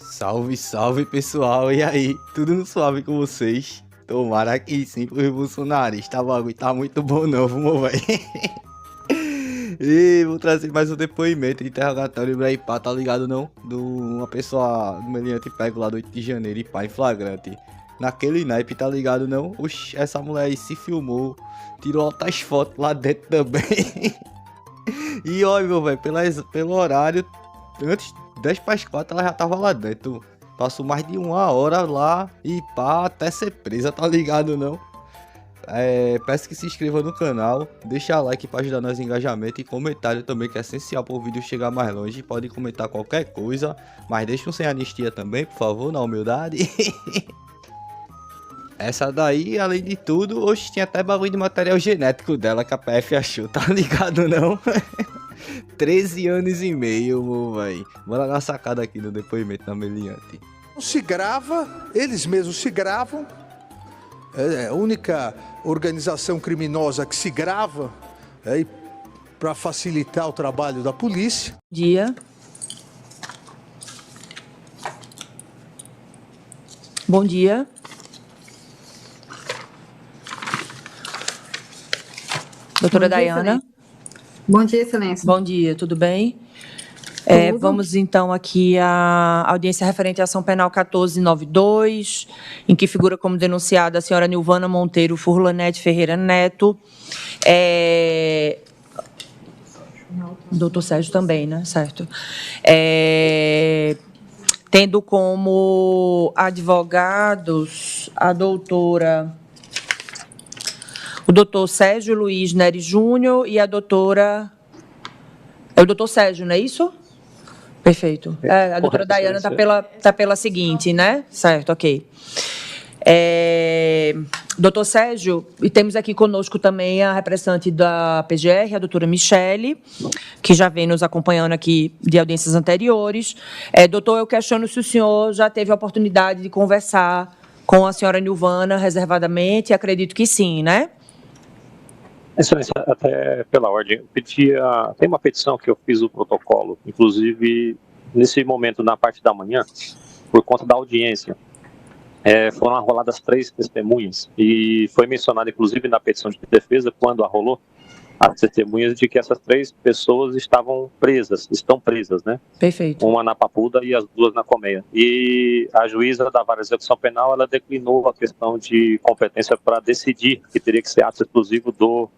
Salve, salve pessoal, e aí? Tudo no suave com vocês? Tomara que sim, pro bolsonarista, o bagulho tá muito bom não, vamos ver. E vou trazer mais um depoimento de interrogatório pra pá, tá ligado não? Do uma pessoa do meliante pego lá do 8 de janeiro e pá, em flagrante. Naquele naipe, tá ligado não? Oxi, essa mulher aí se filmou, tirou altas fotos lá dentro também. E olha, meu velho, pelo horário, antes 10 para as 4 ela já tava lá dentro. Passou mais de uma hora lá e pá, até ser presa, tá ligado não? Peço que se inscreva no canal, deixa like pra ajudar nós em engajamento e comentário também que é essencial para o vídeo chegar mais longe. Pode comentar qualquer coisa, mas deixa um sem anistia também, por favor, na humildade. Essa daí, além de tudo, hoje tinha até bagulho de material genético dela que a PF achou, tá ligado não? 13 anos e meio, meu véi. Bora dar uma sacada aqui no depoimento da meliante. Se grava, eles mesmos se gravam. É a única organização criminosa que se grava para facilitar o trabalho da polícia. Dia. Bom dia. Doutora Dayana. Bom dia, excelência. Bom dia, tudo bem? Vamos então aqui à audiência referente à ação penal 1492, em que figura como denunciada a senhora Nilvana Monteiro Furlanete Ferreira Neto. Doutor Sérgio também, né? Certo. Tendo como advogados a doutora... O doutor Sérgio Luiz Nery Júnior e a doutora... É o doutor Sérgio, não é isso? Perfeito. A doutora Dayana está pela seguinte, né? Certo, ok. Doutor Sérgio, e temos aqui conosco também a representante da PGR, a doutora Michele, que já vem nos acompanhando aqui de audiências anteriores. Doutor, eu questiono se o senhor já teve a oportunidade de conversar com a senhora Nilvana reservadamente, acredito que sim, né? Excelência, até pela ordem, tem uma petição que eu fiz o protocolo, inclusive nesse momento, na parte da manhã, por conta da audiência, foram arroladas 3 testemunhas e foi mencionado, inclusive, na petição de defesa, quando arrolou as testemunhas, de que essas 3 pessoas estão presas, né? Perfeito. Uma na Papuda e as 2 na Colmeia. E a juíza da Vara de Execução Penal, ela declinou a questão de competência para decidir que teria que ser ato exclusivo do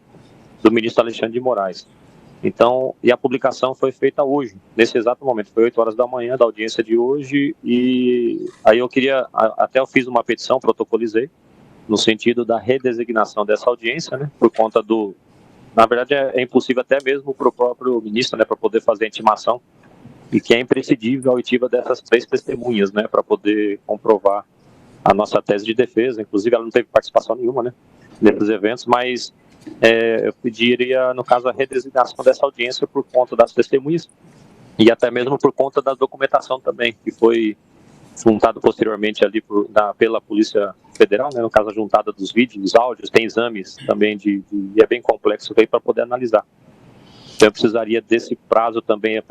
ministro Alexandre de Moraes. Então, e a publicação foi feita hoje, nesse exato momento, foi 8 horas da manhã da audiência de hoje, e aí eu fiz uma petição, protocolizei, no sentido da redesignação dessa audiência, né, por conta na verdade é impossível até mesmo para o próprio ministro, né, para poder fazer a intimação, e que é imprescindível a oitiva dessas 3 testemunhas, né, para poder comprovar a nossa tese de defesa. Inclusive ela não teve participação nenhuma, né, nesses eventos, mas eu pediria, no caso, a redesignação dessa audiência por conta das testemunhas e até mesmo por conta da documentação também, que foi juntado posteriormente ali pela Polícia Federal, né, no caso a juntada dos vídeos, dos áudios, tem exames também e é bem complexo para poder analisar. Então eu precisaria desse prazo também,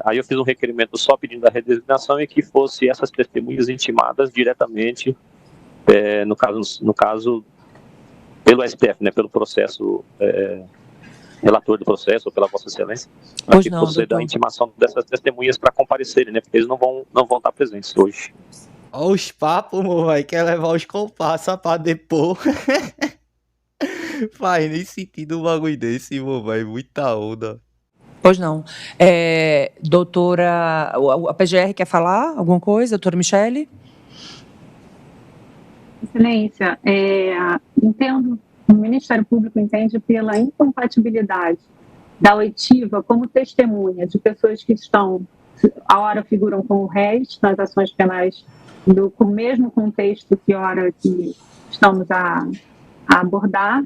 aí eu fiz um requerimento só pedindo a redesignação e que fosse essas testemunhas intimadas diretamente, no caso pelo STF, né, pelo processo, relator do processo, ou pela Vossa Excelência, para que proceda a intimação dessas testemunhas para comparecerem, né, porque eles não vão estar presentes hoje. Olha os papos, meu velho, quer levar os comparsas pra depor. Faz nem sentido um bagulho desse, meu velho, muita onda. Pois não. Doutora, a PGR quer falar alguma coisa? Doutora Michele? Excelência, entendo, o Ministério Público entende pela incompatibilidade da oitiva como testemunha de pessoas que a hora figuram como réis nas ações penais com o mesmo contexto que a hora que estamos a abordar,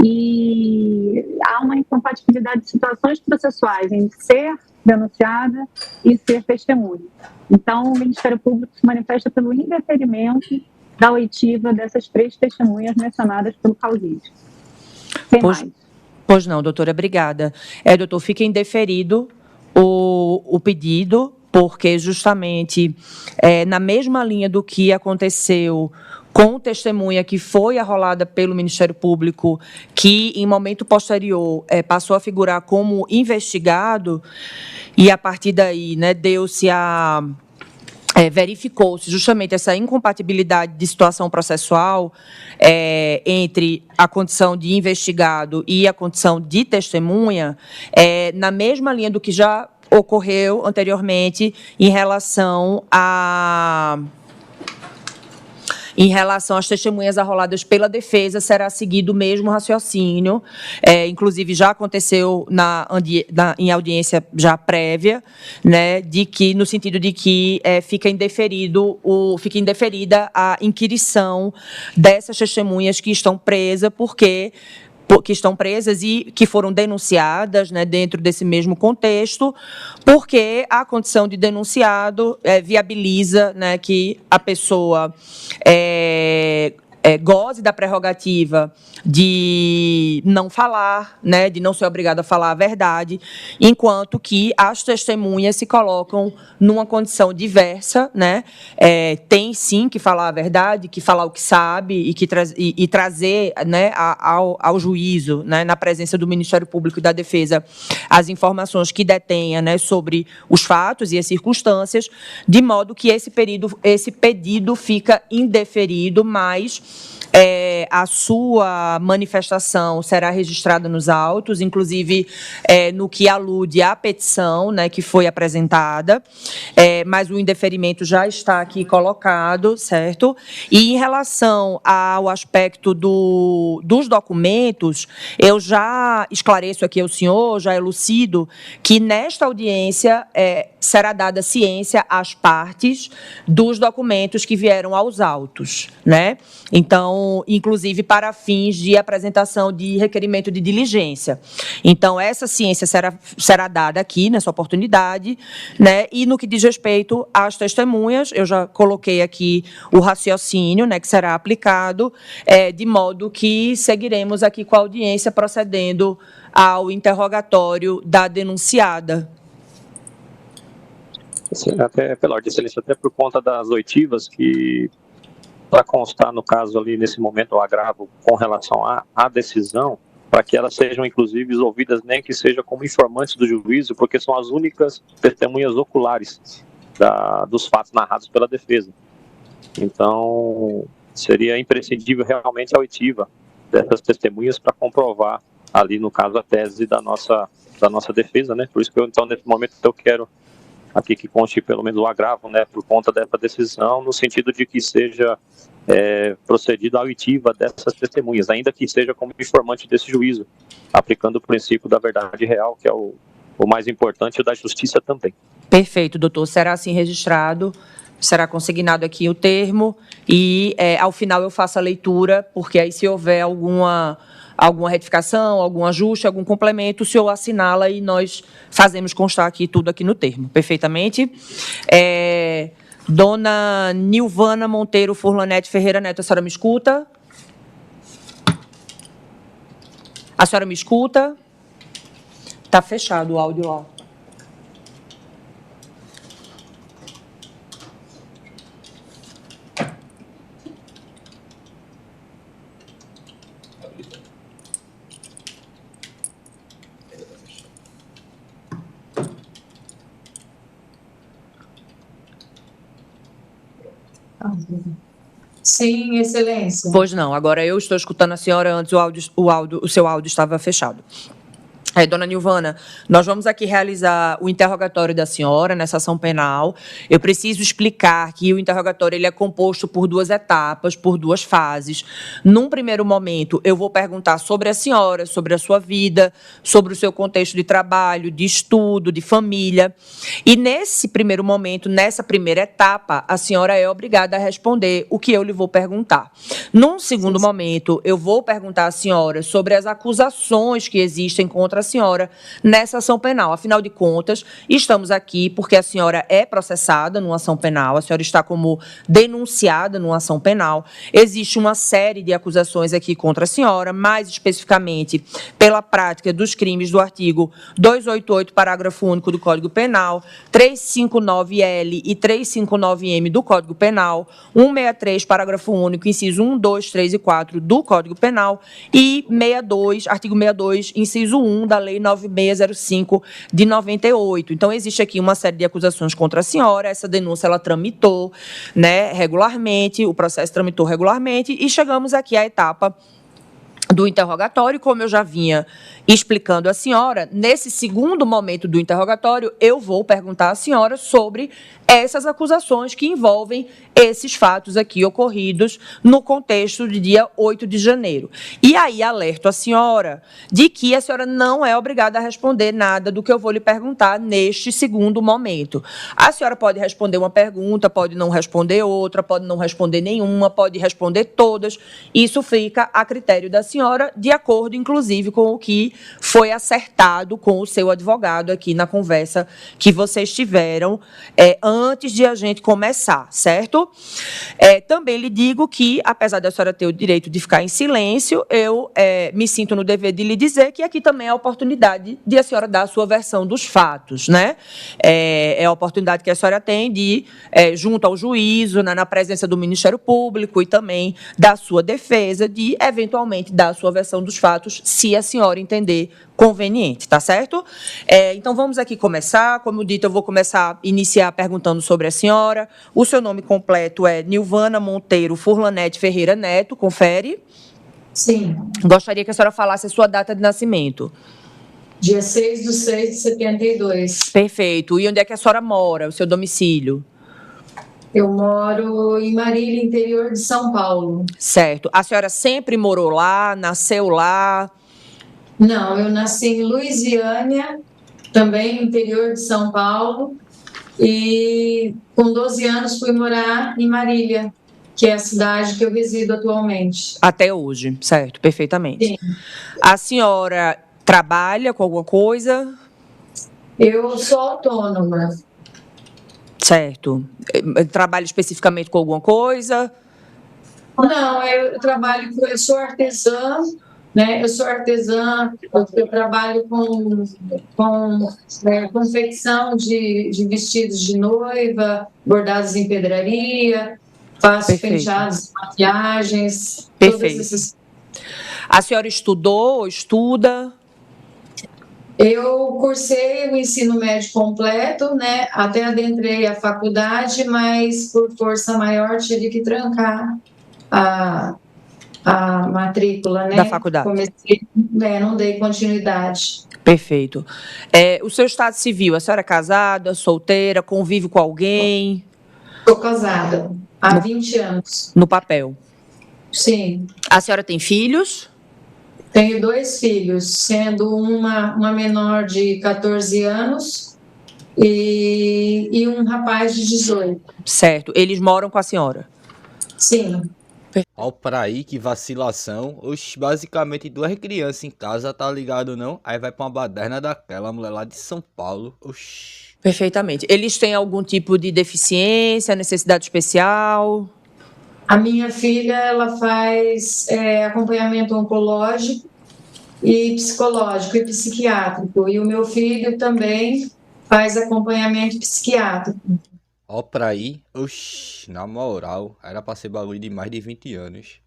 e há uma incompatibilidade de situações processuais em ser denunciada e ser testemunha. Então, o Ministério Público se manifesta pelo indeferimento da oitiva dessas 3 testemunhas mencionadas pelo causídio. Tem mais. Pois não, doutora, obrigada. Doutor, fica indeferido o pedido porque justamente na mesma linha do que aconteceu com testemunha que foi arrolada pelo Ministério Público, que em momento posterior passou a figurar como investigado, e a partir daí, né, deu-se a verificou-se justamente essa incompatibilidade de situação processual entre a condição de investigado e a condição de testemunha, na mesma linha do que já ocorreu anteriormente em relação às testemunhas arroladas pela defesa, será seguido o mesmo raciocínio. Inclusive, já aconteceu em audiência já prévia, né, no sentido de que fica indeferida a inquirição dessas testemunhas que estão presas, que estão presas e que foram denunciadas, né, dentro desse mesmo contexto, porque a condição de denunciado viabiliza, né, que a pessoa goze da prerrogativa de não falar, né, de não ser obrigado a falar a verdade, enquanto que as testemunhas se colocam numa condição diversa, né, tem sim que falar a verdade, que falar o que sabe e trazer, né, ao juízo, né, na presença do Ministério Público e da Defesa, as informações que detenha, né, sobre os fatos e as circunstâncias, de modo que esse pedido fica indeferido, mas a sua manifestação será registrada nos autos, inclusive no que alude à petição, né, que foi apresentada, mas o indeferimento já está aqui colocado, certo? E em relação ao aspecto dos documentos, eu já esclareço aqui ao senhor, já elucido, que nesta audiência será dada ciência às partes dos documentos que vieram aos autos, né? Então, inclusive para fins de apresentação de requerimento de diligência. Então, essa ciência será dada aqui, nessa oportunidade, né? E no que diz respeito às testemunhas, eu já coloquei aqui o raciocínio, né, que será aplicado, de modo que seguiremos aqui com a audiência procedendo ao interrogatório da denunciada. Até, pela ordem de excelência, até por conta das oitivas que, para constar, no caso ali, nesse momento, o agravo com relação à decisão, para que elas sejam, inclusive, ouvidas, nem que seja como informantes do juízo, porque são as únicas testemunhas oculares dos fatos narrados pela defesa. Então, seria imprescindível realmente a oitiva dessas testemunhas para comprovar ali, no caso, a tese da nossa defesa, né? Por isso que então, nesse momento, eu quero aqui que conste pelo menos o agravo, né, por conta dessa decisão, no sentido de que seja procedido a oitiva dessas testemunhas, ainda que seja como informante desse juízo, aplicando o princípio da verdade real, que é o mais importante, e o da justiça também. Perfeito, doutor. Será assim registrado, será consignado aqui o termo e, ao final, eu faço a leitura, porque aí, se houver alguma retificação, algum ajuste, algum complemento, o senhor assinala e nós fazemos constar aqui tudo aqui no termo. Perfeitamente. Dona Nilvana Monteiro Furlanete Ferreira Neto, a senhora me escuta? A senhora me escuta? Está fechado o áudio lá. Sim, excelência. Pois não, agora eu estou escutando a senhora, antes o seu áudio estava fechado. Dona Nilvana, nós vamos aqui realizar o interrogatório da senhora nessa ação penal. Eu preciso explicar que o interrogatório ele é composto por 2 etapas, por 2 fases. Num primeiro momento, eu vou perguntar sobre a senhora, sobre a sua vida, sobre o seu contexto de trabalho, de estudo, de família. E nesse primeiro momento, nessa primeira etapa, a senhora é obrigada a responder o que eu lhe vou perguntar. Num segundo momento, eu vou perguntar à senhora sobre as acusações que existem contra a senhora nessa ação penal. Afinal de contas, estamos aqui porque a senhora é processada numa ação penal, a senhora está como denunciada numa ação penal. Existe uma série de acusações aqui contra a senhora, mais especificamente pela prática dos crimes do artigo 288, parágrafo único do Código Penal, 359L e 359M do Código Penal, 163, parágrafo único, inciso 1, 2, 3 e 4 do Código Penal e 62, artigo 62, inciso 1 da Lei 9605 de 98. Então, existe aqui uma série de acusações contra a senhora, essa denúncia ela tramitou, né, regularmente, o processo tramitou regularmente e chegamos aqui à etapa do interrogatório, como eu já vinha explicando à senhora, nesse segundo momento do interrogatório, eu vou perguntar à senhora sobre essas acusações que envolvem esses fatos aqui ocorridos no contexto de dia 8 de janeiro. E aí alerto a senhora de que a senhora não é obrigada a responder nada do que eu vou lhe perguntar neste segundo momento. A senhora pode responder uma pergunta, pode não responder outra, pode não responder nenhuma, pode responder todas. Isso fica a critério da senhora, de acordo, inclusive, com o que foi acertado com o seu advogado aqui na conversa que vocês tiveram antes de a gente começar, certo? Também lhe digo que, apesar da senhora ter o direito de ficar em silêncio, eu me sinto no dever de lhe dizer que aqui também é a oportunidade de a senhora dar a sua versão dos fatos, né? É a oportunidade que a senhora tem de, junto ao juízo, né, na presença do Ministério Público e também da sua defesa, de, eventualmente, dar a sua versão dos fatos, se a senhora entender conveniente, tá certo? Então, vamos aqui começar. Como dito, eu vou iniciar perguntando sobre a senhora. O seu nome completo é Nilvana Monteiro Furlanete Ferreira Neto, confere? Sim. Gostaria que a senhora falasse a sua data de nascimento. Dia 6/6/72. Perfeito. E onde é que a senhora mora, o seu domicílio? Eu moro em Marília, interior de São Paulo. Certo. A senhora sempre morou lá, nasceu lá? Não, eu nasci em Luisiânia, também interior de São Paulo, e com 12 anos fui morar em Marília, que é a cidade que eu resido atualmente. Até hoje, certo, perfeitamente. Sim. A senhora trabalha com alguma coisa? Eu sou autônoma. Certo. Trabalha especificamente com alguma coisa? Não, eu sou artesã, né? Eu sou artesã, eu trabalho com confecção de vestidos de noiva, bordados em pedraria, faço Perfeito. penteados, maquiagens, Perfeito. todas essas. A senhora estudou ou estuda? Eu cursei o ensino médio completo, né? Até adentrei a faculdade, mas por força maior tive que trancar a matrícula, né? Da faculdade. Comecei, não dei continuidade. Perfeito. O seu estado civil, a senhora é casada, solteira, convive com alguém? Sou casada há 20 anos. No papel. Sim. A senhora tem filhos? Tenho 2 filhos, sendo uma menor de 14 anos e um rapaz de 18. Certo. Eles moram com a senhora? Sim. Ó, pra aí, que vacilação. Oxi, basicamente duas crianças em casa, tá ligado não? Aí vai pra uma baderna daquela, mulher lá de São Paulo. Oxi. Perfeitamente. Eles têm algum tipo de deficiência, necessidade especial? A minha filha, ela faz acompanhamento oncológico e psicológico e psiquiátrico. E o meu filho também faz acompanhamento psiquiátrico. Ó, pra aí. Oxi, na moral, era pra ser bagulho de mais de 20 anos.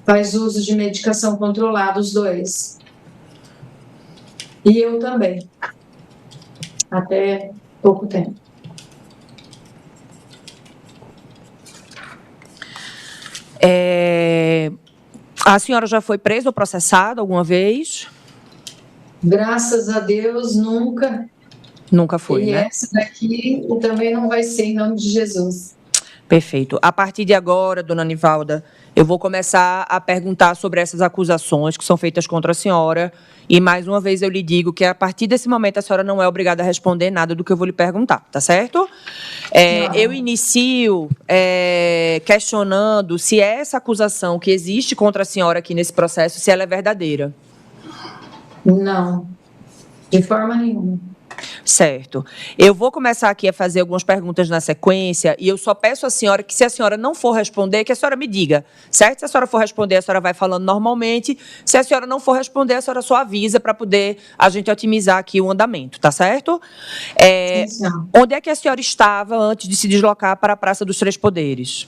Faz uso de medicação controlada, os 2. E eu também. Até pouco tempo. A senhora já foi presa ou processada alguma vez? Graças a Deus, nunca. Nunca foi, E né? essa daqui também não vai ser, em nome de Jesus. Perfeito. A partir de agora, dona Nivalda, eu vou começar a perguntar sobre essas acusações que são feitas contra a senhora. E, mais uma vez, eu lhe digo que, a partir desse momento, a senhora não é obrigada a responder nada do que eu vou lhe perguntar, tá certo? Eu inicio questionando se essa acusação que existe contra a senhora aqui nesse processo, se ela é verdadeira. Não. De forma nenhuma. Certo. Eu vou começar aqui a fazer algumas perguntas na sequência e eu só peço à senhora que, se a senhora não for responder, que a senhora me diga, certo? Se a senhora for responder, a senhora vai falando normalmente. Se a senhora não for responder, a senhora só avisa para poder a gente otimizar aqui o andamento, tá certo? Sim, senhora. Onde é que a senhora estava antes de se deslocar para a Praça dos Três Poderes?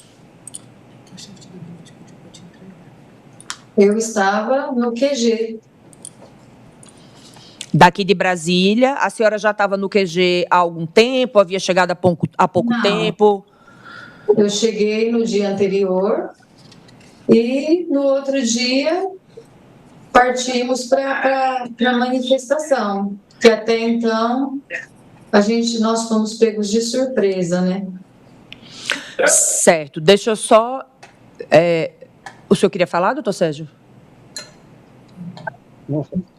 Eu estava no QG. Daqui de Brasília, a senhora já estava no QG há algum tempo? Havia chegado há pouco Não. tempo? Eu cheguei no dia anterior e no outro dia partimos para a manifestação, que até então nós fomos pegos de surpresa, né? Certo. Deixa eu só... O senhor queria falar, doutor Sérgio?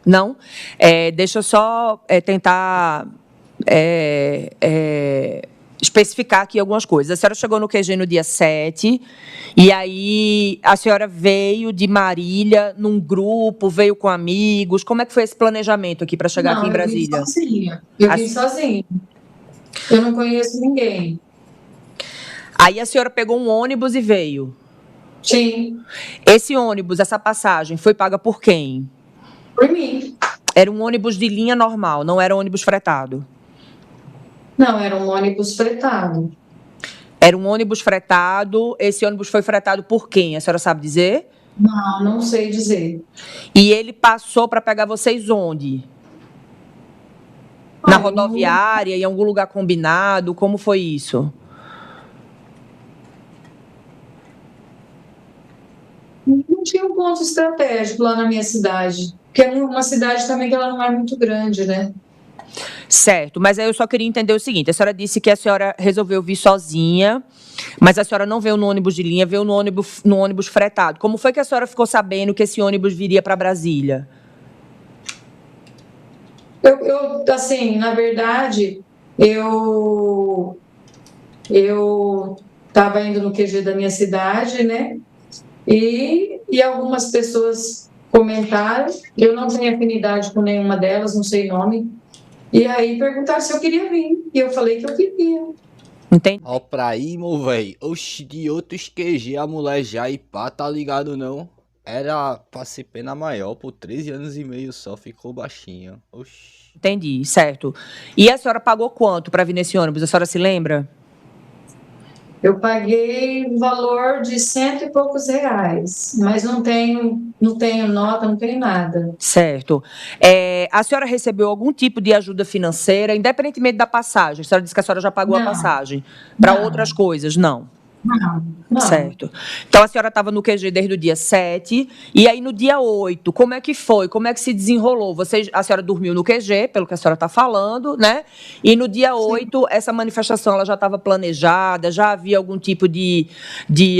Não? Deixa eu só tentar especificar aqui algumas coisas. A senhora chegou no QG no dia 7, e aí a senhora veio de Marília num grupo, veio com amigos. Como é que foi esse planejamento aqui para chegar aqui em Brasília? Eu vim sozinha. Eu não conheço ninguém. Aí a senhora pegou um ônibus e veio? Sim. Esse ônibus, essa passagem, foi paga por quem? Por mim. Era um ônibus de linha normal, não era ônibus fretado? Não, era um ônibus fretado. Era um ônibus fretado. Esse ônibus foi fretado por quem? A senhora sabe dizer? Não sei dizer. E ele passou para pegar vocês onde? Na rodoviária, em algum lugar combinado? Como foi isso? Não tinha um ponto estratégico lá na minha cidade. Porque é uma cidade também que ela não é muito grande, né? Certo, mas aí eu só queria entender o seguinte: a senhora disse que a senhora resolveu vir sozinha, mas a senhora não veio no ônibus de linha, veio no ônibus fretado. Como foi que a senhora ficou sabendo que esse ônibus viria para Brasília? Assim, na verdade, eu estava indo no QG da minha cidade, né? E algumas pessoas comentaram, eu não tenho afinidade com nenhuma delas, não sei nome, e aí perguntaram se eu queria vir, e eu falei que eu queria. Entendi. Ó pra aí, meu véi. Oxi, de outros QG a mulher já e pá, tá ligado não? Era pra ser pena maior, por 13 anos e meio só, ficou baixinho. Oxi. Entendi, certo. E a senhora pagou quanto para vir nesse ônibus? A senhora se lembra? Eu paguei um valor de R$100 e poucos, mas não tenho nota, não tenho nada. Certo. A senhora recebeu algum tipo de ajuda financeira, independentemente da passagem? A senhora disse que a senhora já pagou a passagem. Para outras coisas, não? Não. Certo. Então, a senhora estava no QG desde o dia 7, e aí no dia 8, como é que foi? Como é que se desenrolou? A senhora dormiu no QG, pelo que a senhora está falando, né? E no dia 8, essa manifestação ela já estava planejada, já havia algum tipo de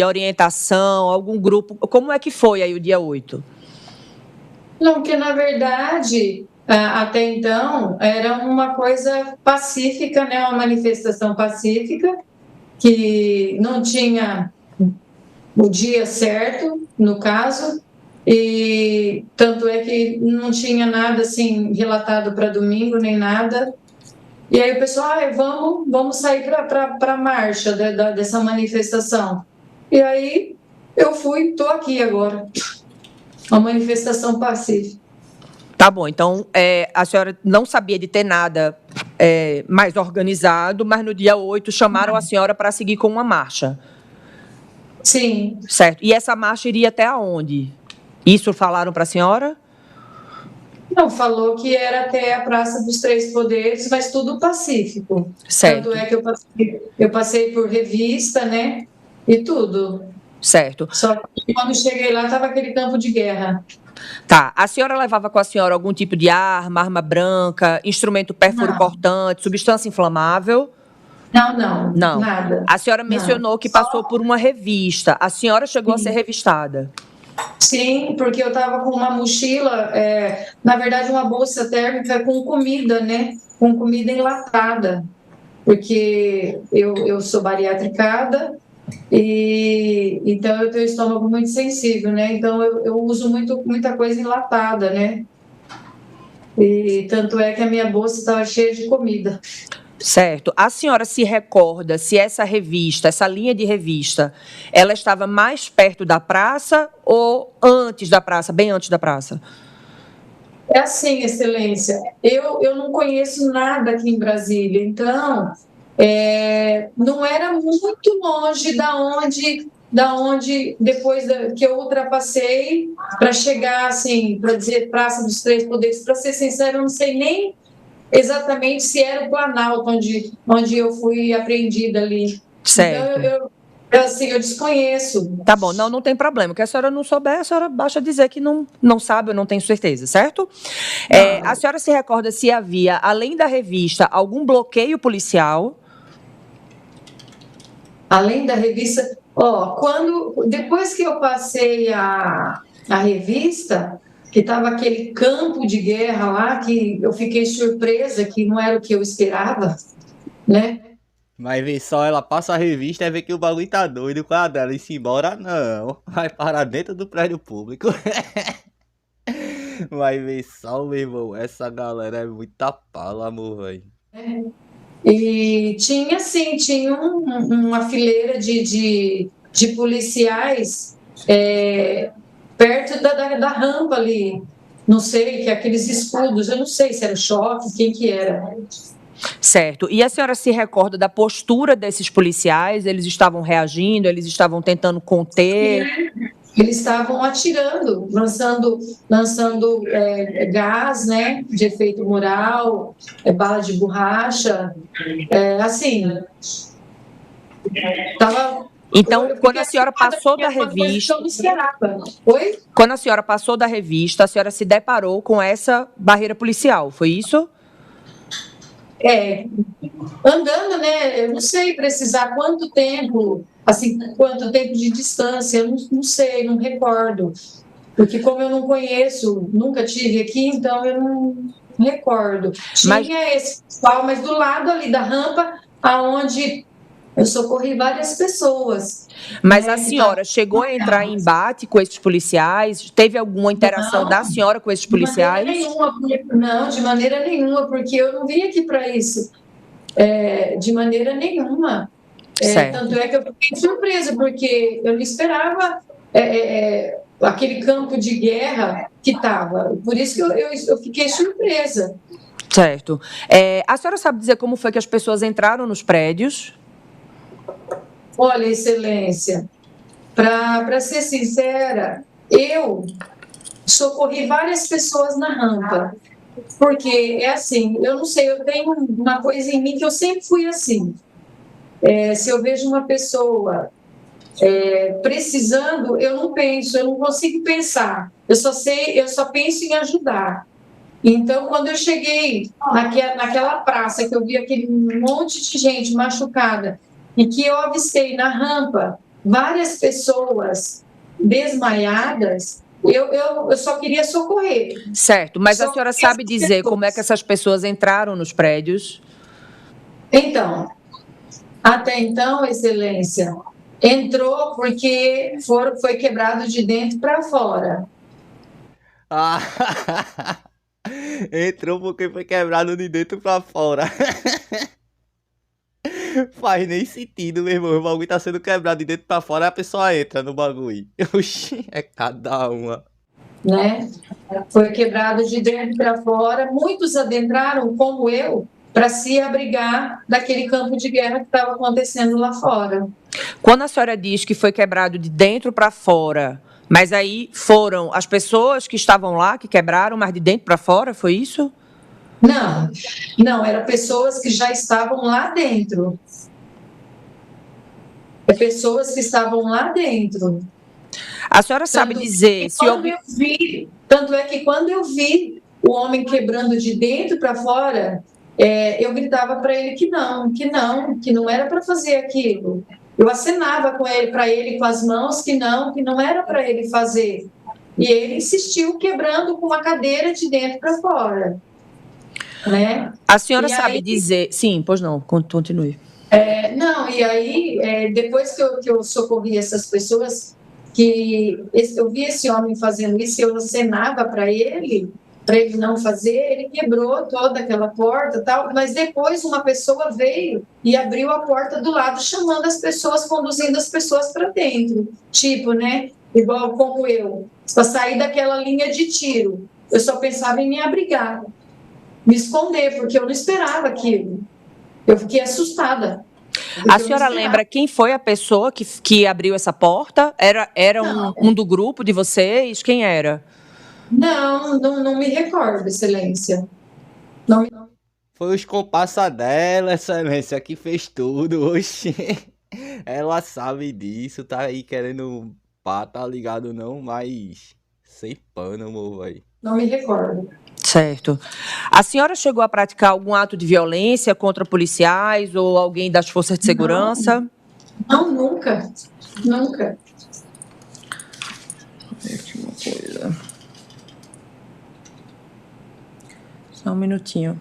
orientação, algum grupo? Como é que foi aí o dia 8? Não, porque na verdade, até então, era uma coisa pacífica, né? Uma manifestação pacífica, que não tinha o dia certo, no caso, e tanto é que não tinha nada assim relatado para domingo, nem nada. E aí o pessoal, vamos sair para a marcha dessa manifestação. E aí eu estou aqui agora. Uma manifestação pacífica. Tá bom, então a senhora não sabia de ter nada mais organizado, mas no dia 8 chamaram a senhora para seguir com uma marcha. Sim. Certo. E essa marcha iria até aonde? Isso falaram para a senhora? Não, falou que era até a Praça dos Três Poderes, mas tudo pacífico. Certo. Tanto é que eu passei por revista, né? E tudo. Certo. Só que quando cheguei lá, estava aquele campo de guerra. Tá. A senhora levava com a senhora algum tipo de arma branca, instrumento pérfuro cortante, substância inflamável? Não, nada. A senhora mencionou que passou por uma revista. A senhora chegou a ser revistada? Sim, porque eu estava com uma mochila, na verdade uma bolsa térmica com comida, né? Com comida enlatada, porque eu sou bariatricada e então eu tenho o estômago muito sensível, né? Então eu uso muita coisa enlatada, né? E tanto é que a minha bolsa estava cheia de comida. Certo. A senhora se recorda se essa revista, essa linha de revista, ela estava mais perto da praça ou antes da praça, bem antes da praça? É assim, Excelência, eu não conheço nada aqui em Brasília, então não era muito longe da onde depois que eu ultrapassei para chegar assim, para dizer Praça dos Três Poderes. Para ser sincero, eu não sei nem exatamente se era o Planalto onde eu fui apreendida ali. Certo. Então eu desconheço. Tá bom, não tem problema. O que a senhora não souber, a senhora basta dizer que não sabe ou não tem certeza, certo? A senhora se recorda se havia, além da revista, algum bloqueio policial? Além da revista, depois que eu passei a revista, que estava aquele campo de guerra lá, que eu fiquei surpresa, que não era o que eu esperava, né? Mas vê só, ela passa a revista e vê que o bagulho tá doido com a dela e se embora, não. Vai para dentro do prédio público. Mas vê só, meu irmão, essa galera é muita pala, amor, velho. E tinha uma fileira de policiais perto da rampa ali. Não sei, que aqueles escudos, eu não sei se era choque, quem que era. Certo. E a senhora se recorda da postura desses policiais? Eles estavam reagindo? Eles estavam tentando conter? Eles estavam atirando, lançando gás, né, de efeito moral, bala de borracha, assim. Então, quando a senhora passou da revista, Oi? Quando a senhora passou da revista, a senhora se deparou com essa barreira policial, foi isso? Andando, né? Eu não sei precisar quanto tempo de distância, eu não sei, não recordo. Porque como eu não conheço, nunca tive aqui, então eu não recordo. Tinha esse pessoal, mas do lado ali da rampa, aonde eu socorri várias pessoas. Mas a senhora chegou a entrar em embate com esses policiais? Teve alguma interação da senhora com esses policiais? De maneira nenhuma, porque eu não vim aqui para isso. De maneira nenhuma. Tanto é que eu fiquei surpresa, porque eu não esperava aquele campo de guerra que estava. Por isso que eu fiquei surpresa. Certo. A senhora sabe dizer como foi que as pessoas entraram nos prédios? Olha, Excelência, para ser sincera, eu socorri várias pessoas na rampa, porque é assim, eu não sei, eu tenho uma coisa em mim que eu sempre fui assim. Se eu vejo uma pessoa precisando, eu não consigo pensar, eu só penso em ajudar. Então, quando eu cheguei naquela praça, que eu vi aquele monte de gente machucada, e que eu avistei na rampa várias pessoas desmaiadas, eu só queria socorrer. Certo, mas a senhora sabe dizer como é que essas pessoas entraram nos prédios? Então, até então, Excelência, entrou porque foi quebrado de dentro para fora. Entrou porque foi quebrado de dentro pra fora. Faz nem sentido, meu irmão. O bagulho tá sendo quebrado de dentro pra fora e a pessoa entra no bagulho. Oxi, é cada uma. Né? Foi quebrado de dentro para fora. Muitos adentraram, como eu, para se abrigar daquele campo de guerra que estava acontecendo lá fora. Quando a senhora diz que foi quebrado de dentro para fora, mas aí foram as pessoas que estavam lá que quebraram, mas de dentro para fora, foi isso? Não, eram pessoas que já estavam lá dentro. Pessoas que estavam lá dentro. A senhora sabe dizer se tanto é que quando eu vi o homem quebrando de dentro para fora, eu gritava para ele que não era para fazer aquilo. Eu acenava para ele com as mãos que não era para ele fazer. E ele insistiu quebrando com uma cadeira de dentro para fora. Né? A senhora sabe dizer... Sim, pois não, continue. E aí, depois que eu socorri essas pessoas, eu vi esse homem fazendo isso, eu acenava para ele, para ele não fazer, ele quebrou toda aquela porta, tal, mas depois uma pessoa veio e abriu a porta do lado, chamando as pessoas, conduzindo as pessoas para dentro. Tipo, né? Igual como eu, para sair daquela linha de tiro. Eu só pensava em me abrigar, me esconder, porque eu não esperava aquilo. Eu fiquei assustada. A senhora lembra quem foi a pessoa que abriu essa porta? Era um do grupo de vocês? Quem era? Não me recordo, Excelência. Não. Foi os compassa dela, Excelência, que fez tudo, oxi. Ela sabe disso, tá aí querendo pá, tá ligado não, mas sem pano, amor, velho. Não me recordo. Certo. A senhora chegou a praticar algum ato de violência contra policiais ou alguém das forças de segurança? Não, nunca. Nunca. Última coisa. Só um minutinho.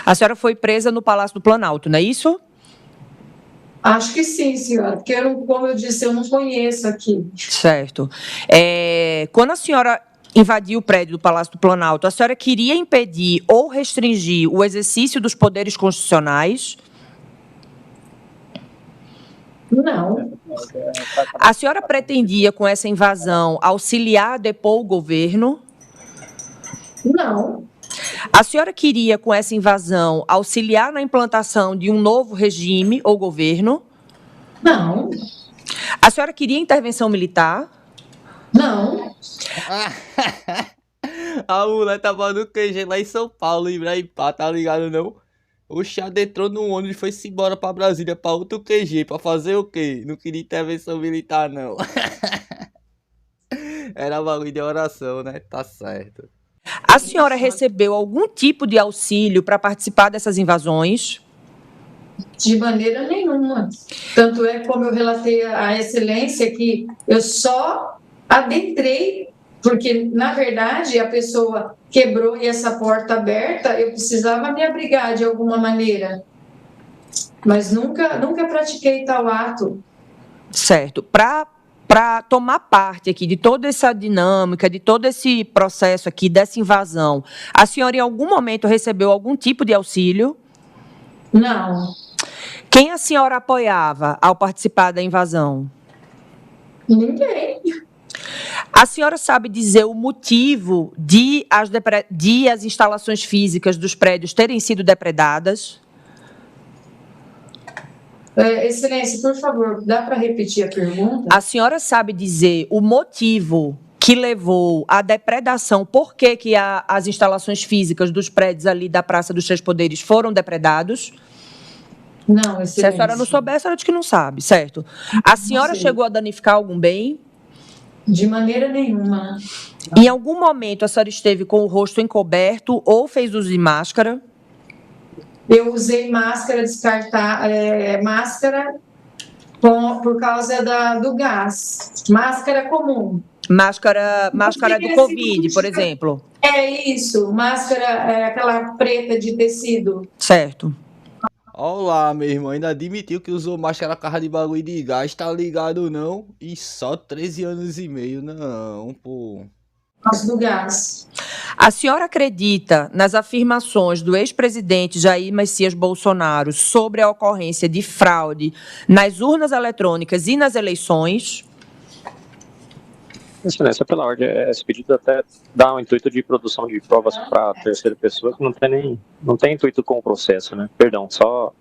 A senhora foi presa no Palácio do Planalto, não é isso? Acho que sim, senhora, porque, como eu disse, eu não conheço aqui. Certo. Quando a senhora invadiu o prédio do Palácio do Planalto, a senhora queria impedir ou restringir o exercício dos poderes constitucionais? Não. A senhora pretendia, com essa invasão, auxiliar a depor o governo? Não. A senhora queria, com essa invasão, auxiliar na implantação de um novo regime ou governo? Não. A senhora queria intervenção militar? Não. A mulher tava no QG lá em São Paulo, em Ibraipá, tá ligado não? O chá adentrou no ônibus e foi-se embora pra Brasília, pra outro QG, pra fazer o quê? Não queria intervenção militar, não. Era bagulho de oração, né? Tá certo. A senhora recebeu algum tipo de auxílio para participar dessas invasões? De maneira nenhuma. Tanto é como eu relatei à Excelência que eu só adentrei, porque, na verdade, a pessoa quebrou e essa porta aberta, eu precisava me abrigar de alguma maneira. Mas nunca pratiquei tal ato. Certo. Para tomar parte aqui de toda essa dinâmica, de todo esse processo aqui, dessa invasão, a senhora em algum momento recebeu algum tipo de auxílio? Não. Quem a senhora apoiava ao participar da invasão? Ninguém. A senhora sabe dizer o motivo de as instalações físicas dos prédios terem sido depredadas? Excelência, por favor, dá para repetir a pergunta? A senhora sabe dizer o motivo que levou à depredação, por que as instalações físicas dos prédios ali da Praça dos Três Poderes foram depredados? Não, Excelência. Se a senhora não souber, a senhora diz que não sabe, certo? A senhora chegou a danificar algum bem? De maneira nenhuma. Em algum momento a senhora esteve com o rosto encoberto ou fez uso de máscara? Eu usei máscara máscara por causa do gás. Máscara comum. Máscara do Covid, por exemplo. É isso, máscara, aquela preta de tecido. Certo. Olá, meu irmão, ainda admitiu que usou máscara carra de bagulho de gás, tá ligado não? E só 13 anos e meio, não, pô. Do gás. A senhora acredita nas afirmações do ex-presidente Jair Messias Bolsonaro sobre a ocorrência de fraude nas urnas eletrônicas e nas eleições? Excelência, pela ordem, esse pedido até dá um intuito de produção de provas para terceira pessoa, que não tem intuito com o processo, né? Perdão, só...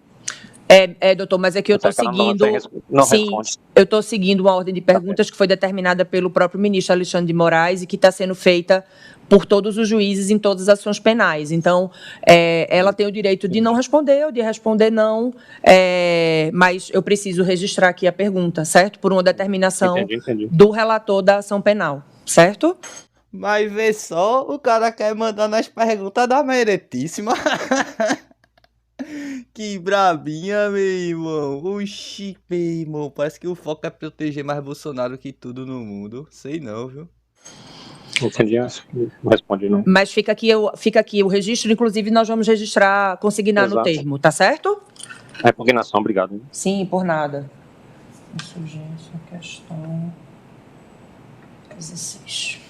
Doutor, mas é que eu estou seguindo... Responde. Eu estou seguindo uma ordem de perguntas que foi determinada pelo próprio ministro Alexandre de Moraes e que está sendo feita por todos os juízes em todas as ações penais. Então, ela tem o direito de não responder ou de responder não, mas eu preciso registrar aqui a pergunta, certo? Por uma determinação Entendi. do relator da ação penal, certo? Mas vê só, o cara quer mandar nas perguntas da meretíssima. Que brabinha, meu irmão. Oxi, meu irmão. Parece que o foco é proteger mais Bolsonaro que tudo no mundo. Sei não, viu? Entendi, não respondi não. Mas fica aqui o registro, inclusive nós vamos registrar, consignar no termo, tá certo? É impugnação, obrigado. Sim, por nada. Insurgência, questão... 16.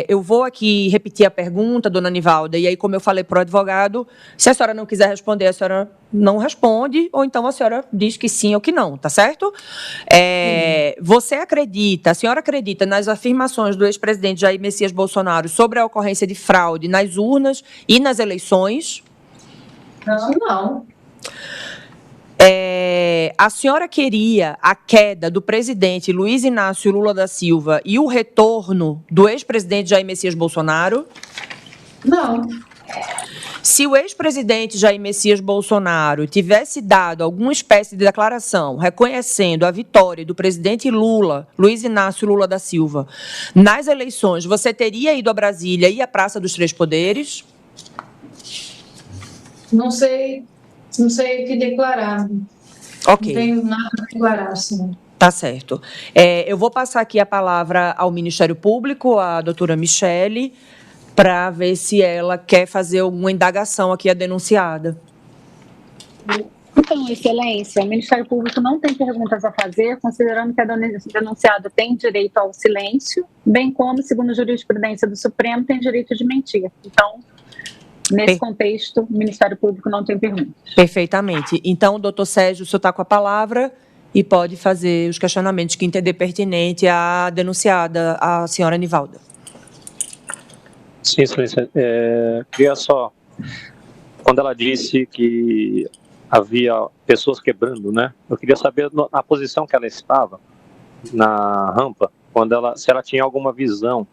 Eu vou aqui repetir a pergunta, dona Nivalda, e aí, como eu falei para o advogado, se a senhora não quiser responder, a senhora não responde, ou então a senhora diz que sim ou que não, tá certo? A senhora acredita nas afirmações do ex-presidente Jair Messias Bolsonaro sobre a ocorrência de fraude nas urnas e nas eleições? Não. A senhora queria a queda do presidente Luiz Inácio Lula da Silva e o retorno do ex-presidente Jair Messias Bolsonaro? Não. Se o ex-presidente Jair Messias Bolsonaro tivesse dado alguma espécie de declaração reconhecendo a vitória do presidente Lula, Luiz Inácio Lula da Silva, nas eleições, você teria ido a Brasília e à Praça dos Três Poderes? Não sei o que declarar. Ok. Não tenho nada a declarar, sim. Tá certo. Eu vou passar aqui a palavra ao Ministério Público, à doutora Michele, para ver se ela quer fazer alguma indagação aqui à denunciada. Então, Excelência, o Ministério Público não tem perguntas a fazer, considerando que a denunciada tem direito ao silêncio, bem como, segundo a jurisprudência do Supremo, tem direito de mentir. Então, nesse contexto, o Ministério Público não tem perguntas. Perfeitamente. Então, doutor Sérgio, o senhor está com a palavra e pode fazer os questionamentos que entender pertinente à denunciada, a senhora Nivalda. Sim, Excelência. Queria só... Quando ela disse que havia pessoas quebrando, né? Eu queria saber a posição que ela estava na rampa, se ela tinha alguma visão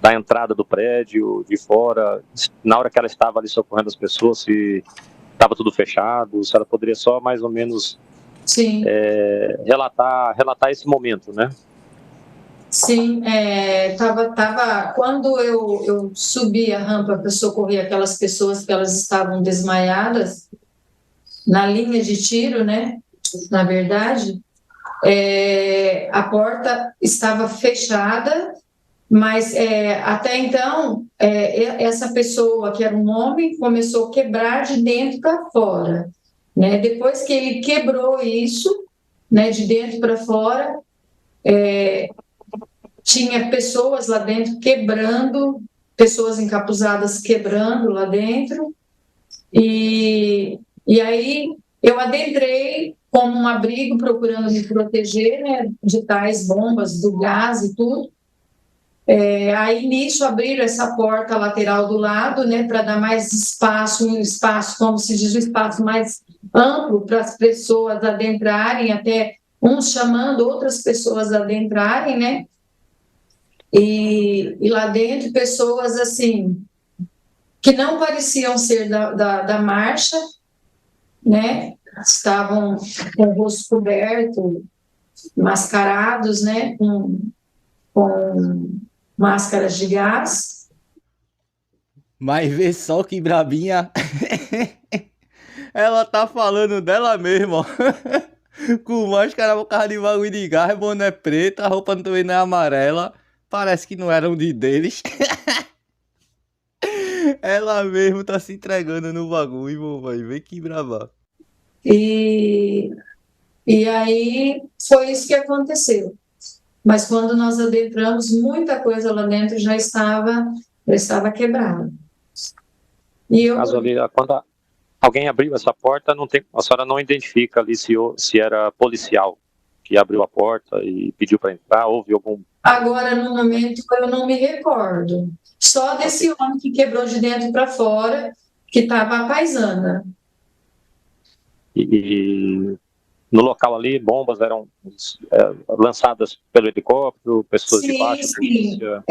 da entrada do prédio, de fora, na hora que ela estava ali socorrendo as pessoas, se estava tudo fechado, se ela poderia só mais ou menos Sim. Relatar esse momento, né? Sim, quando eu subi a rampa para socorrer aquelas pessoas que elas estavam desmaiadas, na linha de tiro, né? Na verdade, a porta estava fechada, mas até então, essa pessoa, que era um homem, começou a quebrar de dentro para fora. Né? Depois que ele quebrou isso, né, de dentro para fora, tinha pessoas lá dentro quebrando, pessoas encapuzadas quebrando lá dentro, e aí eu adentrei como um abrigo, procurando me proteger, né, de tais bombas, do gás e tudo. Aí nisso abriram essa porta lateral do lado, né, para dar mais espaço, como se diz, um espaço mais amplo para as pessoas adentrarem, até uns chamando outras pessoas a adentrarem, né? E lá dentro pessoas assim que não pareciam ser da marcha, né? Estavam com o rosto coberto, mascarados, né? Com máscaras de gás. Mas vê só que brabinha. Ela tá falando dela mesma, ó. Com máscara, o carro de bagulho de gás, boné preto, a roupa também não é amarela. Parece que não era um deles. Ela mesmo tá se entregando no bagulho, vai ver que brava. E aí foi isso que aconteceu. Mas quando nós adentramos, muita coisa lá dentro já estava quebrada. E eu... Caso ali, quando alguém abriu essa porta, a senhora não identifica ali se era policial que abriu a porta e pediu para entrar, houve algum... Agora, no momento, eu não me recordo. Só desse homem que quebrou de dentro para fora, que estava a paisana. E no local ali, bombas eram lançadas pelo helicóptero, pessoas de baixo, polícia...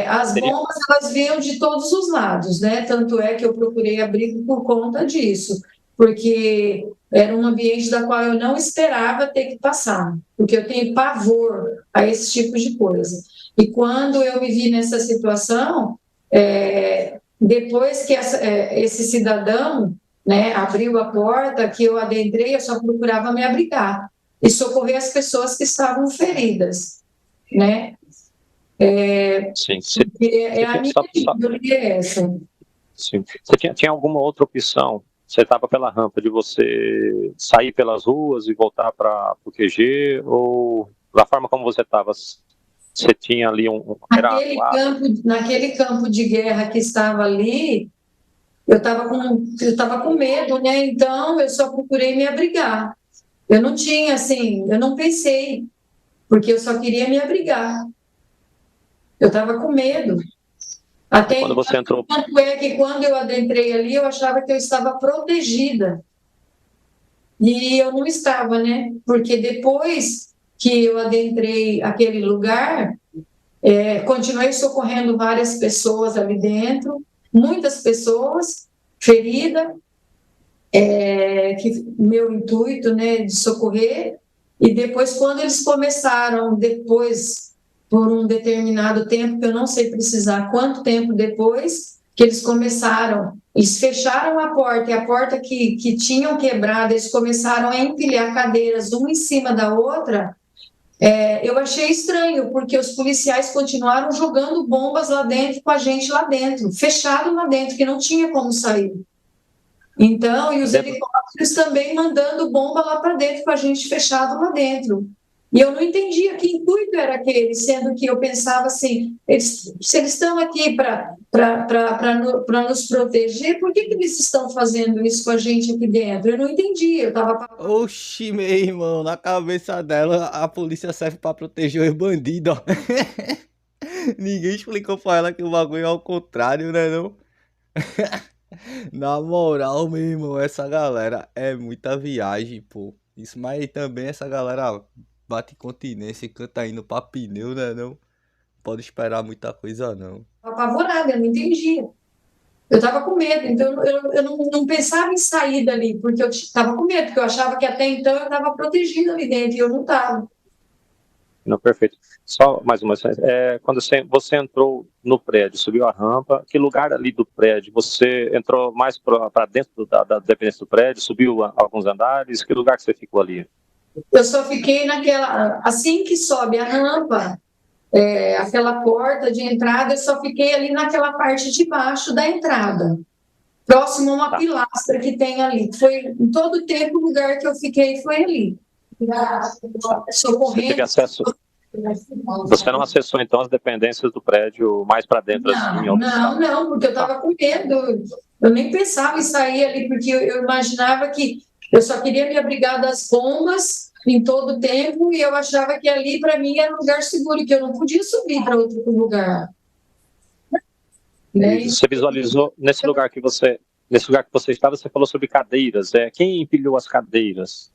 As bombas, elas vinham de todos os lados, né? Tanto é que eu procurei abrigo por conta disso, porque era um ambiente da qual eu não esperava ter que passar, porque eu tenho pavor a esse tipo de coisa. E quando eu me vi nessa situação, depois que esse cidadão, né, abriu a porta, que eu adentrei, eu só procurava me abrigar e socorrer as pessoas que estavam feridas, né? Sim. A minha índole é essa. Sim. Você tinha alguma outra opção? Você estava pela rampa de você sair pelas ruas e voltar para o QG, ou da forma como você estava, Você tinha ali Naquele campo de guerra que estava ali, eu estava com medo, né? Então, eu só procurei me abrigar. Eu não tinha, assim, eu não pensei, porque eu só queria me abrigar. Eu estava com medo. Até quando você entrou. Tanto é que quando eu adentrei ali, eu achava que eu estava protegida. E eu não estava, né? Porque depois que eu adentrei aquele lugar, continuei socorrendo várias pessoas ali dentro, muitas pessoas feridas, que meu intuito, né, de socorrer. E depois, quando eles começaram, por um determinado tempo, que eu não sei precisar quanto tempo depois, que eles fecharam a porta, e a porta que tinham quebrado, eles começaram a empilhar cadeiras uma em cima da outra. Eu achei estranho, porque os policiais continuaram jogando bombas lá dentro, com a gente lá dentro, fechado lá dentro, que não tinha como sair. Então, e os helicópteros também mandando bomba lá para dentro, com a gente fechado lá dentro. E eu não entendia que intuito era aquele, sendo que eu pensava assim, se eles estão aqui para nos proteger, por que eles estão fazendo isso com a gente aqui dentro? Eu não entendi, eu estava... Oxi, meu irmão, na cabeça dela a polícia serve pra proteger os bandidos, ó. Ninguém explicou pra ela que o bagulho é ao contrário, né não? Na moral, meu irmão, essa galera é muita viagem, pô. Isso, mas também essa galera bate continência e canta indo pra pneu, né não? Pode esperar muita coisa não. apavorada, eu não entendia. Eu estava com medo, então eu não pensava em sair dali, porque eu estava com medo, porque eu achava que até então eu estava protegida ali dentro, e eu não estava. Não, perfeito. Só mais uma vez, quando você entrou no prédio, subiu a rampa, que lugar ali do prédio? Você entrou mais para dentro da dependência do prédio, subiu alguns andares? Que lugar que você ficou ali? Eu só fiquei naquela... Assim que sobe a rampa, aquela porta de entrada, eu só fiquei ali naquela parte de baixo da entrada, próximo a uma pilastra que tem ali. Foi, em todo o tempo, o lugar que eu fiquei foi ali. Socorrendo. Você teve acesso... Você não acessou, então, as dependências do prédio mais para dentro? Não, porque eu estava com medo. Eu nem pensava em sair ali, porque eu imaginava que eu só queria me abrigar das bombas em todo o tempo, e eu achava que ali, para mim, era um lugar seguro, que eu não podia subir para outro lugar. Né? Você visualizou, nesse lugar que você estava, você falou sobre cadeiras. Quem empilhou as cadeiras?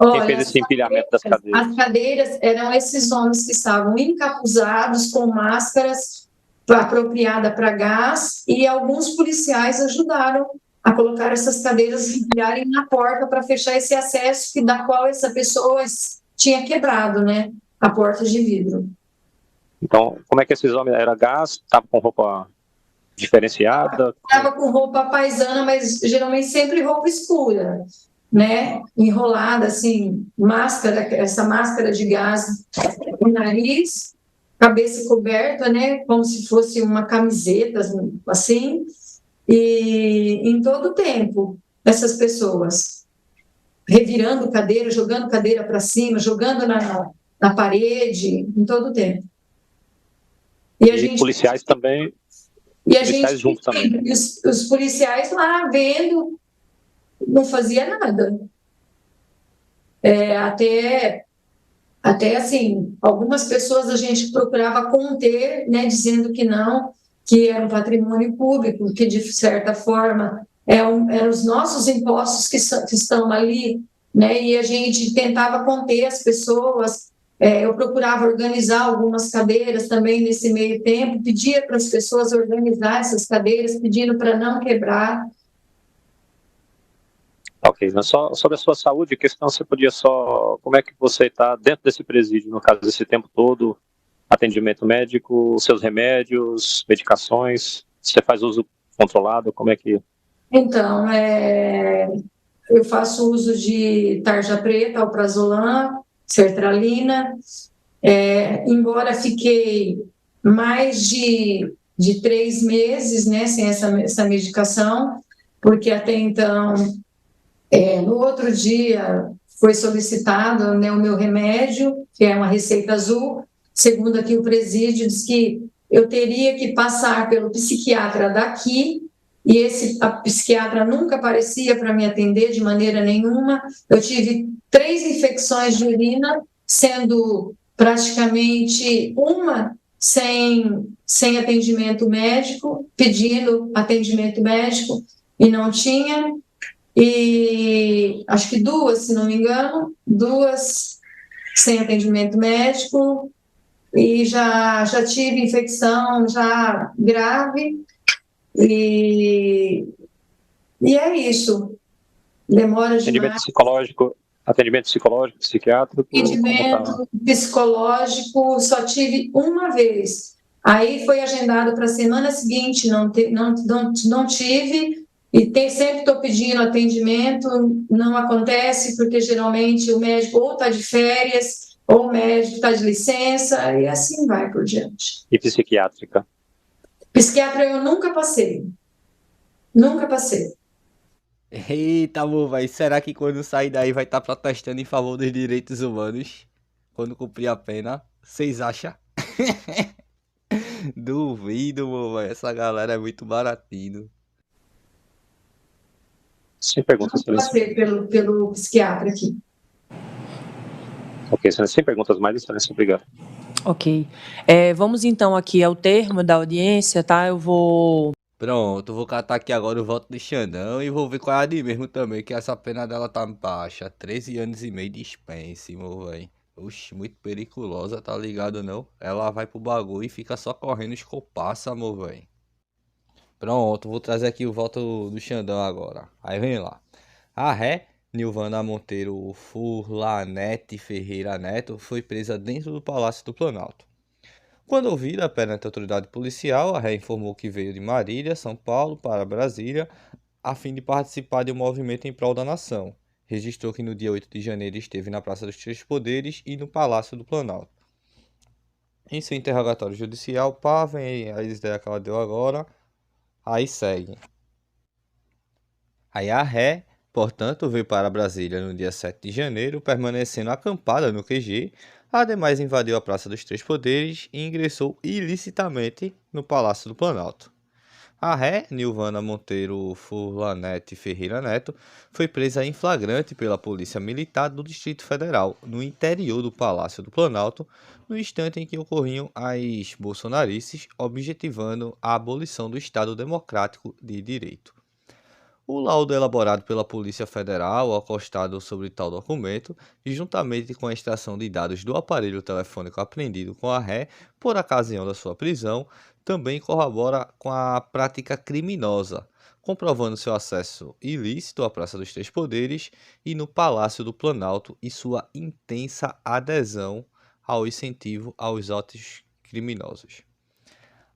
Quem fez esse empilhamento das cadeiras? As cadeiras eram esses homens que estavam encapuzados, com máscaras apropriadas para gás, e alguns policiais ajudaram a colocar essas cadeiras e empilharem na porta para fechar esse acesso da qual essa pessoa tinha quebrado, né? A porta de vidro. Então, como é que esses homens... Era gás? Estava com roupa diferenciada? Estava com roupa paisana, mas geralmente sempre roupa escura, né, enrolada, assim, essa máscara de gás no nariz, cabeça coberta, né, como se fosse uma camiseta, assim, e em todo o tempo, essas pessoas revirando cadeira, jogando cadeira para cima, jogando na parede, em todo o tempo. E policiais também? E a gente, junto também. Os policiais lá vendo, não fazia nada. Até assim, algumas pessoas a gente procurava conter, né, dizendo que não, que era um patrimônio público, que de certa forma eram os nossos impostos que estão ali, né, e a gente tentava conter as pessoas. Eu procurava organizar algumas cadeiras também nesse meio tempo, pedia para as pessoas organizar essas cadeiras, pedindo para não quebrar. Ok, mas só sobre a sua saúde, a questão você podia como é que você está dentro desse presídio, no caso desse tempo todo, atendimento médico, seus remédios, medicações, você faz uso controlado, como é que... Então, eu faço uso de tarja preta, alprazolam, sertralina, embora fiquei mais de 3 meses, né, sem essa medicação, porque até então... no outro dia foi solicitado, né, o meu remédio, que é uma receita azul, segundo aqui o presídio, diz que eu teria que passar pelo psiquiatra daqui, e a psiquiatra nunca aparecia para me atender de maneira nenhuma. Eu tive 3 infecções de urina, sendo praticamente uma sem atendimento médico, pedindo atendimento médico, e não tinha. E acho que 2, se não me engano, 2 sem atendimento médico, e já tive infecção já grave, e é isso. Demora demais. Atendimento psicológico, psiquiátrico, como tá? Atendimento psicológico só tive uma vez. Aí foi agendado para a semana seguinte, não tive, e sempre estou pedindo atendimento, não acontece, porque geralmente o médico ou está de férias, ou o médico está de licença, e assim vai por diante. E psiquiátrica? Psiquiatra eu nunca passei. Nunca passei. Eita, amor, velho. Será que quando sair daí vai estar protestando em favor dos direitos humanos? Quando cumprir a pena? Vocês acham? Duvido, amor, velho. Essa galera é muito baratinho. Sem perguntas, Nunca passei pelo psiquiatra aqui. Ok, sem perguntas mais, excelência, obrigado. Ok. Vamos então aqui ao termo da audiência, tá? Eu vou... Pronto, vou catar aqui agora o voto de Xandão e vou ver qual é a de mesmo também, que essa pena dela tá baixa. 13 anos e meio de dispensa, velho. Oxi, muito periculosa, tá ligado não? Ela vai pro bagulho e fica só correndo escopaça, amor, velho. Pronto, vou trazer aqui o voto do Xandão agora. Aí vem lá. A ré, Nilvana Monteiro Furlanete Ferreira Neto, foi presa dentro do Palácio do Planalto. Quando ouvida perante a autoridade policial, a ré informou que veio de Marília, São Paulo, para Brasília, a fim de participar de um movimento em prol da nação. Registrou que no dia 8 de janeiro esteve na Praça dos Três Poderes e no Palácio do Planalto. Em seu interrogatório judicial, pá, vem a ideia que ela deu agora, aí segue. Aí a ré, portanto, veio para Brasília no dia 7 de janeiro, permanecendo acampada no QG. Ademais, invadiu a Praça dos Três Poderes e ingressou ilicitamente no Palácio do Planalto. A ré, Nilvana Monteiro Furlanete Ferreira Neto, foi presa em flagrante pela Polícia Militar do Distrito Federal, no interior do Palácio do Planalto, no instante em que ocorriam as bolsonarices, objetivando a abolição do Estado Democrático de Direito. O laudo elaborado pela Polícia Federal, acostado sobre tal documento, juntamente com a extração de dados do aparelho telefônico apreendido com a ré por ocasião da sua prisão, também corrobora com a prática criminosa, comprovando seu acesso ilícito à Praça dos Três Poderes e no Palácio do Planalto e sua intensa adesão ao incentivo aos atos criminosos.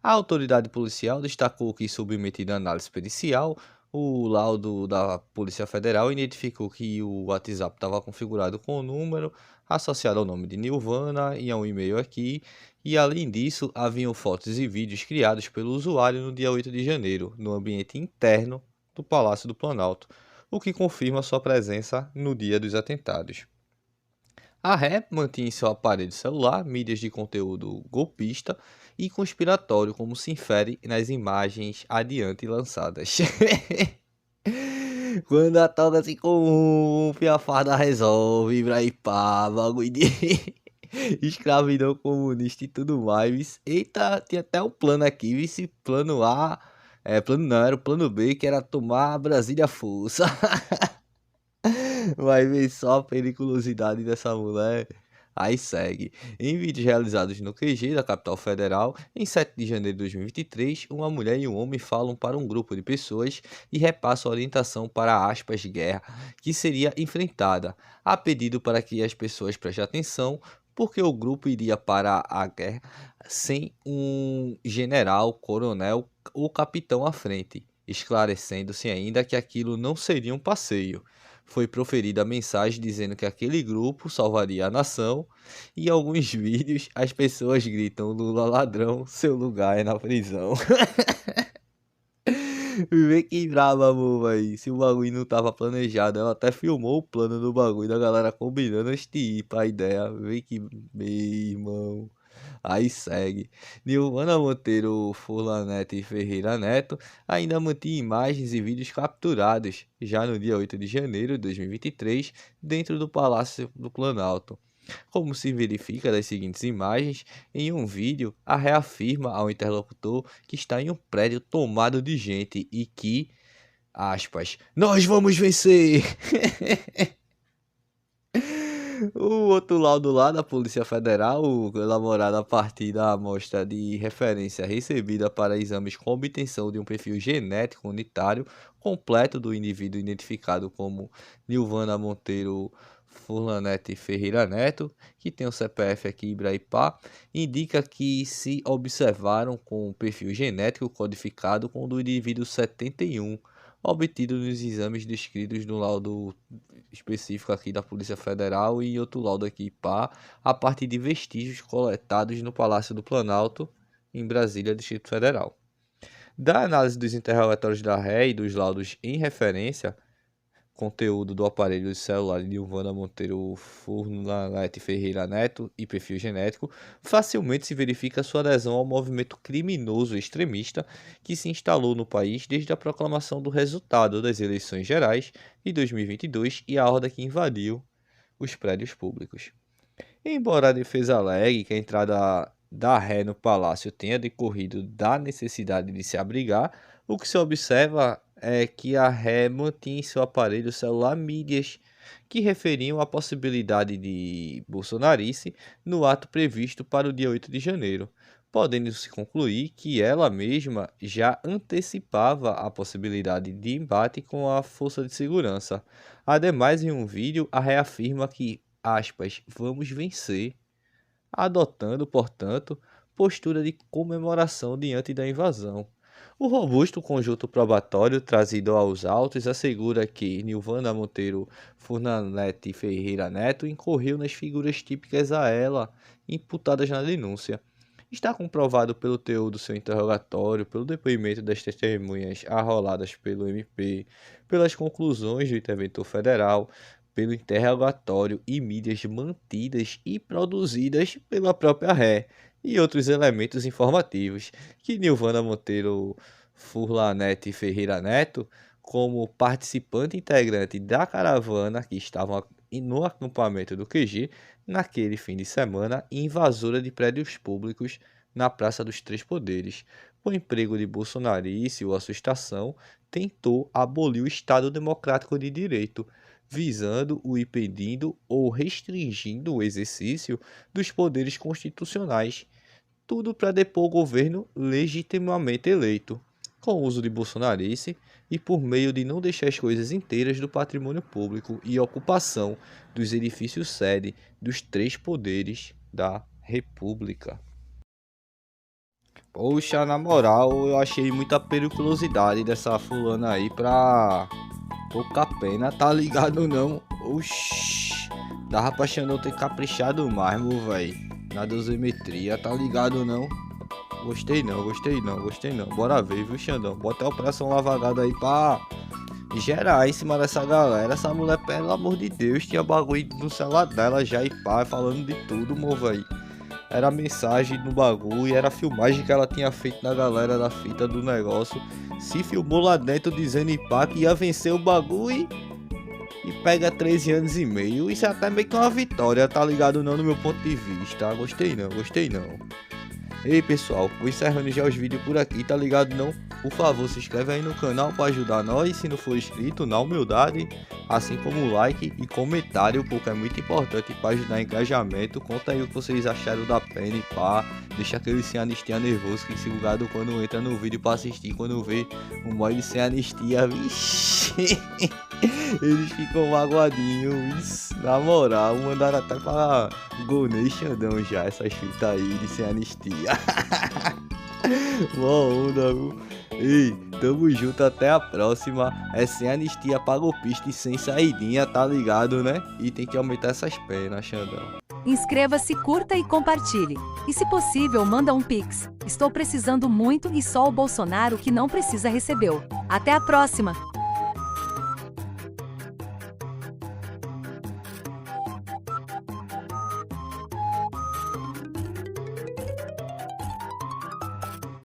A autoridade policial destacou que, submetida à análise pericial, o laudo da Polícia Federal identificou que o WhatsApp estava configurado com o número associado ao nome de Nilvana e a um e-mail aqui, e além disso, haviam fotos e vídeos criados pelo usuário no dia 8 de janeiro, no ambiente interno do Palácio do Planalto, o que confirma sua presença no dia dos atentados. A ré mantinha em seu aparelho celular mídias de conteúdo golpista e conspiratório, como se infere nas imagens adiante lançadas. Quando a toga se corrompe, a farda resolve, pra ir pá, bagulho de escravidão comunista e tudo mais. Eita, tinha até um plano aqui, esse plano A, plano não, era o plano B, que era tomar Brasília à força. Vai ver só a periculosidade dessa mulher. Aí segue. Em vídeos realizados no QG da capital federal, em 7 de janeiro de 2023, uma mulher e um homem falam para um grupo de pessoas e repassam a orientação para a aspas guerra que seria enfrentada, a pedido para que as pessoas prestem atenção, porque o grupo iria para a guerra sem um general, coronel ou capitão à frente, esclarecendo-se ainda que aquilo não seria um passeio. Foi proferida a mensagem dizendo que aquele grupo salvaria a nação, e em alguns vídeos as pessoas gritam: Lula ladrão, seu lugar é na prisão. Vê que brava, amor, véi. Se o bagulho não tava planejado, ela até filmou o plano do bagulho da galera combinando antes de ir pra ideia. Vê que, meu irmão. Aí segue. Nilvana Monteiro Furlanete Ferreira Neto ainda mantinha imagens e vídeos capturados, já no dia 8 de janeiro de 2023, dentro do Palácio do Planalto. Como se verifica das seguintes imagens, em um vídeo, a ré afirma ao interlocutor que está em um prédio tomado de gente e que, aspas, nós vamos vencer! O outro laudo lá da Polícia Federal, elaborado a partir da amostra de referência recebida para exames com obtenção de um perfil genético unitário completo do indivíduo identificado como Nilvana Monteiro Furlanete Ferreira Neto, que tem o CPF aqui Ibraipá, indica que se observaram com o perfil genético codificado com o do indivíduo 71, obtido nos exames descritos no laudo específico aqui da Polícia Federal e outro laudo aqui IPA, a partir de vestígios coletados no Palácio do Planalto, em Brasília, Distrito Federal. Da análise dos interrogatórios da ré e dos laudos em referência, conteúdo do aparelho de celular de Nilvana Monteiro Furlanete Ferreira Neto e perfil genético, facilmente se verifica sua adesão ao movimento criminoso extremista que se instalou no país desde a proclamação do resultado das eleições gerais de 2022 e a horda que invadiu os prédios públicos. Embora a defesa alegue que a entrada da ré no palácio tenha decorrido da necessidade de se abrigar, o que se observa é que a ré mantinha em seu aparelho celular mídias que referiam à possibilidade de bolsonarice no ato previsto para o dia 8 de janeiro, podendo-se concluir que ela mesma já antecipava a possibilidade de embate com a força de segurança. Ademais, em um vídeo, a ré afirma que, aspas, vamos vencer, adotando, portanto, postura de comemoração diante da invasão. O robusto conjunto probatório trazido aos autos assegura que Nilvana Monteiro Furlanete Ferreira Neto incorreu nas figuras típicas a ela imputadas na denúncia. Está comprovado pelo teor do seu interrogatório, pelo depoimento das testemunhas arroladas pelo MP, pelas conclusões do interventor federal, pelo interrogatório e mídias mantidas e produzidas pela própria ré, e outros elementos informativos, que Nilvana Monteiro Furlanete Ferreira Neto, como participante integrante da caravana que estavam no acampamento do QG naquele fim de semana, invasora de prédios públicos na Praça dos Três Poderes, por emprego de bolsonarice ou assustação, tentou abolir o Estado Democrático de Direito, visando o impedindo ou restringindo o exercício dos poderes constitucionais, tudo para depor o governo legitimamente eleito, com o uso de bolsonarice e por meio de não deixar as coisas inteiras do patrimônio público e ocupação dos edifícios sede dos três poderes da República. Poxa, na moral, eu achei muita periculosidade dessa fulana aí pra pouca pena, tá ligado não? Oxi, dava pra Xandão ter caprichado mais, meu véi, na dosimetria, tá ligado não? Gostei não. Bora ver, viu, Xandão? Bota a Operação Lava Jato aí pra gerar em cima dessa galera. Essa mulher, pelo amor de Deus, tinha bagulho no celular dela já e pá, falando de tudo, meu véi. Era mensagem no bagulho, era a filmagem que ela tinha feito na galera da fita do negócio. Se filmou lá dentro dizendo em pá que ia vencer o bagulho e pega 13 anos e meio. Isso é até meio que uma vitória, tá ligado não, no meu ponto de vista. Gostei não. Ei pessoal, vou encerrando já os vídeos por aqui, tá ligado não? Por favor, se inscreve aí no canal para ajudar nós, se não for inscrito, na humildade, assim como o like e comentário, porque é muito importante para ajudar engajamento. Conta aí o que vocês acharam da pena e pá, deixa aquele sem anistia nervoso que se bugado quando entra no vídeo para assistir, quando vê o mod sem anistia, vixi, eles ficam magoadinhos, na moral, mandaram até pra Gonei Xandão já essas fitas aí de sem anistia. Boa onda, viu? Ei, tamo junto, até a próxima. É sem anistia pra golpista e sem saidinha, tá ligado, né? E tem que aumentar essas penas, Xandão. Inscreva-se, curta e compartilhe. E se possível, manda um Pix. Estou precisando muito e só o Bolsonaro que não precisa recebeu. Até a próxima!